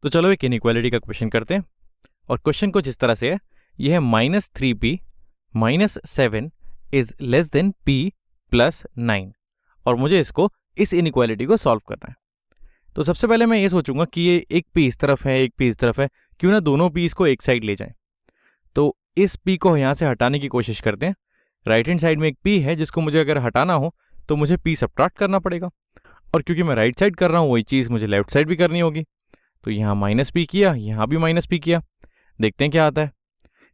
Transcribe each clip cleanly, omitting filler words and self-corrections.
तो चलो एक इनइक्वालिटी का क्वेश्चन करते हैं। और क्वेश्चन कुछ इस तरह से है, यह है -3p -7 is less than p plus 9 और मुझे इसको इस इनइक्वालिटी को सॉल्व करना है। तो सबसे पहले मैं ये सोचूंगा कि ये एक p इस तरफ है, एक p इस तरफ है, क्यों ना दोनों p's को एक साइड ले जाएं। तो इस p को यहाँ से हटाने की कोशिश करते हैं। राइट हैंड साइड में एक p है जिसको मुझे अगर हटाना हो तो मुझे p सब्ट्रैक्ट करना पड़ेगा, और क्योंकि मैं राइट साइड कर रहा हूँ वही चीज़ मुझे लेफ्ट साइड भी करनी होगी। तो यहाँ -p किया, यहाँ भी -p किया, देखते हैं क्या आता है।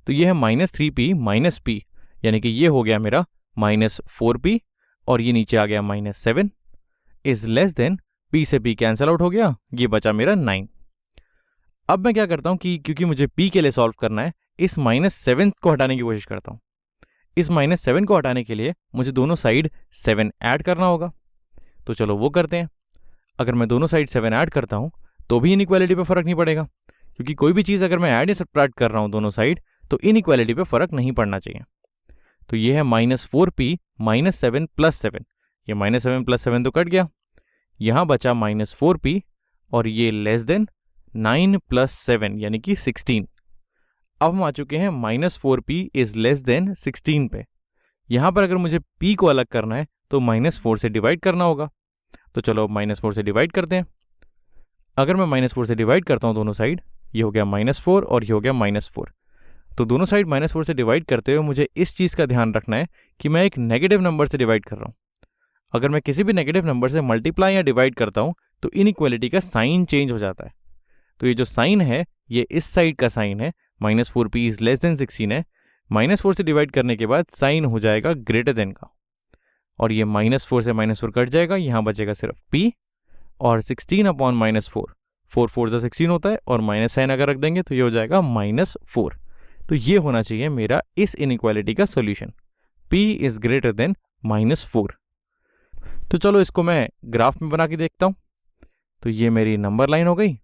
तो ये है -3p -p, यानी कि ये हो गया मेरा -4p और ये नीचे आ गया -7 इज लेस देन p से p कैंसिल आउट हो गया, ये बचा मेरा 9। अब मैं क्या करता हूँ कि क्योंकि मुझे p के लिए सॉल्व करना है, इस -7 को हटाने की कोशिश करता हूँ। इस -7 को हटाने के लिए मुझे दोनों साइड 7 ऐड करना होगा। तो चलो वो करते हैं। अगर मैं दोनों साइड 7 ऐड करता हूँ तो भी इनइक्वालिटी पे फ़र्क नहीं पड़ेगा, क्योंकि कोई भी चीज़ अगर मैं ऐड या सब्ट्रैक्ट कर रहा हूँ दोनों साइड तो इनइक्वालिटी पे फ़र्क नहीं पड़ना चाहिए। तो ये है -4p -7 + 7, ये -7 + 7 तो कट गया, यहाँ बचा -4p और ये लेस देन 9 + 7 यानी कि 16। अब हम आ चुके हैं -4p इज़ लेस देन 16 पे। यहाँ पर अगर मुझे p को अलग करना है तो -4 से डिवाइड करना होगा। तो चलो -4 से डिवाइड करते हैं। अगर मैं -4 से डिवाइड करता हूँ दोनों साइड, ये हो गया -4 और ये हो गया -4। तो दोनों साइड -4 से डिवाइड करते हुए मुझे इस चीज़ का ध्यान रखना है कि मैं एक नेगेटिव नंबर से डिवाइड कर रहा हूँ। अगर मैं किसी भी नेगेटिव नंबर से मल्टीप्लाई या डिवाइड करता हूँ तो इनइक्वालिटी का साइन चेंज हो जाता है। तो ये जो साइन है ये इस साइड का साइन है, -4p इज लेस देन 16 है। -4 से डिवाइड करने के बाद साइन हो जाएगा ग्रेटर देन का, और ये -4 से -4 कट जाएगा, यहाँ बचेगा सिर्फ p और 16/-4, 4 4 से 16 होता है, और माइनस साइन अगर रख देंगे तो ये हो जाएगा -4। तो ये होना चाहिए मेरा इस इनइक्वालिटी का solution, p is greater than -4। तो चलो इसको मैं ग्राफ में बना के देखता हूँ। तो ये मेरी नंबर लाइन हो गई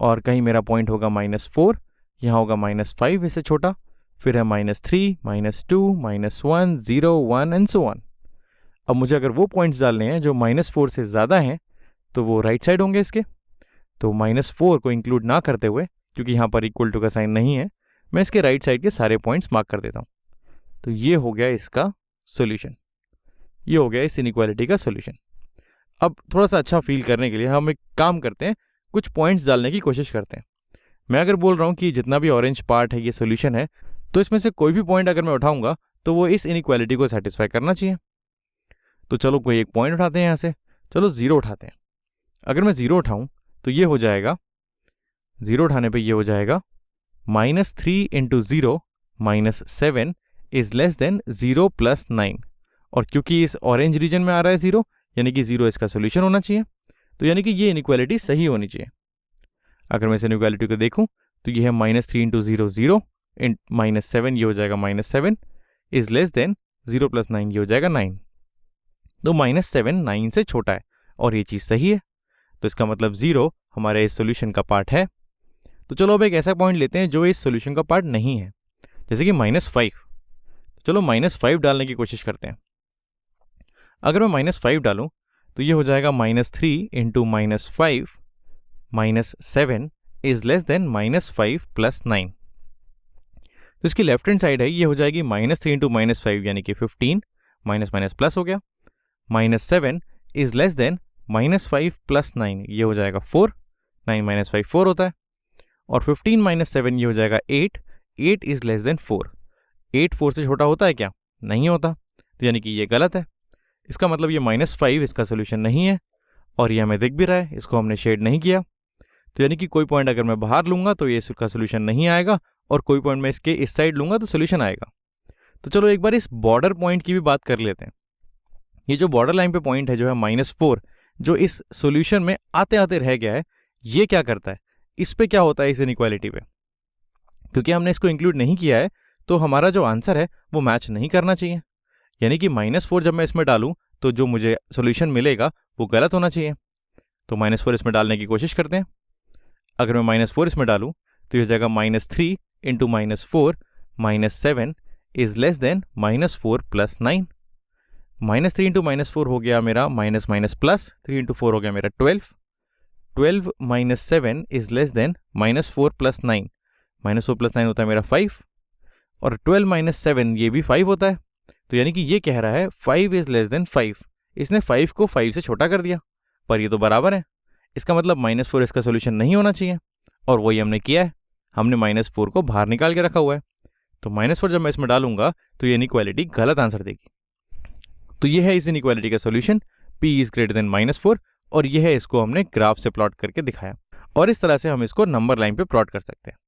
और कहीं मेरा पॉइंट होगा -4, यहाँ होगा -5 इससे छोटा, फिर है -3 -2 -1 0 1 एंड सो ऑन। अब मुझे अगर वो पॉइंट्स डालने हैं जो -4 से ज़्यादा हैं तो वो राइट साइड होंगे इसके। तो -4 को इंक्लूड ना करते हुए, क्योंकि यहाँ पर इक्वल टू का साइन नहीं है, मैं इसके राइट साइड के सारे पॉइंट्स मार्क कर देता हूँ। तो ये हो गया इसका सॉल्यूशन, ये हो गया इस इनइक्वालिटी का सॉल्यूशन। अब थोड़ा सा अच्छा फील करने के लिए हम एक काम करते हैं, कुछ पॉइंट्स डालने की कोशिश करते हैं। मैं अगर बोल रहा हूँ कि जितना भी ऑरेंज पार्ट है ये सॉल्यूशन है, तो इसमें से कोई भी पॉइंट अगर मैं उठाऊंगा तो वो इस इनइक्वालिटी को सेटिस्फाई करना चाहिए। तो चलो कोई एक पॉइंट उठाते हैं यहाँ से, चलो 0 उठाते हैं। अगर मैं 0 उठाऊँ तो ये हो जाएगा, 0 उठाने पे ये हो जाएगा -3 × 0 -7 इज लेस देन 0 + 9, और क्योंकि इस ऑरेंज रीजन में आ रहा है 0, यानी कि 0 इसका सोल्यूशन होना चाहिए। तो यानी कि ये इनइक्वालिटी सही होनी चाहिए। अगर मैं इस इनइक्वालिटी को देखूं तो ये है -3 × 0 0 -7, ये हो जाएगा -7 इज लेस देन 0 + 9, ये हो जाएगा 9। तो -7 9 से छोटा है और ये चीज़ सही है, तो इसका मतलब 0 हमारे इस सोल्यूशन का पार्ट है। तो चलो अब एक ऐसा पॉइंट लेते हैं जो इस सोल्यूशन का पार्ट नहीं है, जैसे कि -5। तो चलो -5 डालने की कोशिश करते हैं। अगर मैं -5 डालूं तो ये हो जाएगा -3 × -5 -7 इज लेस देन -5 + 9। तो इसकी लेफ्ट हैंड साइड है, ये हो जाएगी -3 × -5 यानी कि 15, माइनस माइनस प्लस हो गया, -7 इज लेस देन -5 + 9, ये हो जाएगा 4, 9 - 5 4 होता है, और 15 - 7 ये हो जाएगा 8, 8 इज लेस देन 4। 8 4 से छोटा होता है क्या? नहीं होता, तो यानी कि ये गलत है। इसका मतलब ये -5 इसका सोल्यूशन नहीं है, और ये हमें दिख भी रहा है, इसको हमने शेड नहीं किया। तो यानी कि कोई पॉइंट अगर मैं बाहर लूँगा तो ये इसका सोल्यूशन नहीं आएगा, और कोई पॉइंट मैं इसके इस साइड लूँगा तो सोल्यूशन आएगा। तो चलो एक बार इस बॉर्डर पॉइंट की भी बात कर लेते हैं। ये जो बॉर्डर लाइन पे पॉइंट है जो है -4, जो इस सोल्यूशन में आते आते रह गया है, ये क्या करता है, इस पे क्या होता है इस इनइक्वालिटी पे? क्योंकि हमने इसको इंक्लूड नहीं किया है तो हमारा जो आंसर है वो मैच नहीं करना चाहिए। यानी कि -4 जब मैं इसमें डालूं तो जो मुझे सोल्यूशन मिलेगा वो गलत होना चाहिए। तो -4 इसमें डालने की कोशिश करते हैं। अगर मैं -4 इसमें डालूं तो ये हो जाएगा -3 × -4 -7 इज लेस देन -4 + 9। -3 × -4 हो गया मेरा माइनस माइनस प्लस, 3 × 4 हो गया मेरा 12, 12 minus 7 is less than -4 plus 9। -4 plus 9 होता है मेरा 5, और 12 माइनस 7 ये भी 5 होता है। तो यानी कि ये कह रहा है 5 इज लेस देन 5। इसने 5 को 5 से छोटा कर दिया, पर ये तो बराबर है। इसका मतलब -4 इसका सोल्यूशन नहीं होना चाहिए, और वही हमने किया है। हमने -4 को बाहर निकाल के रखा हुआ है। तो -4 जब मैं इसमें डालूंगा तो ये इनइक्वालिटी गलत आंसर देगी। तो ये है इस इनइक्वालिटी का solution, p is greater than -4, और ये है इसको हमने ग्राफ से प्लॉट करके दिखाया। और इस तरह से हम इसको नंबर लाइन पे प्लॉट कर सकते हैं।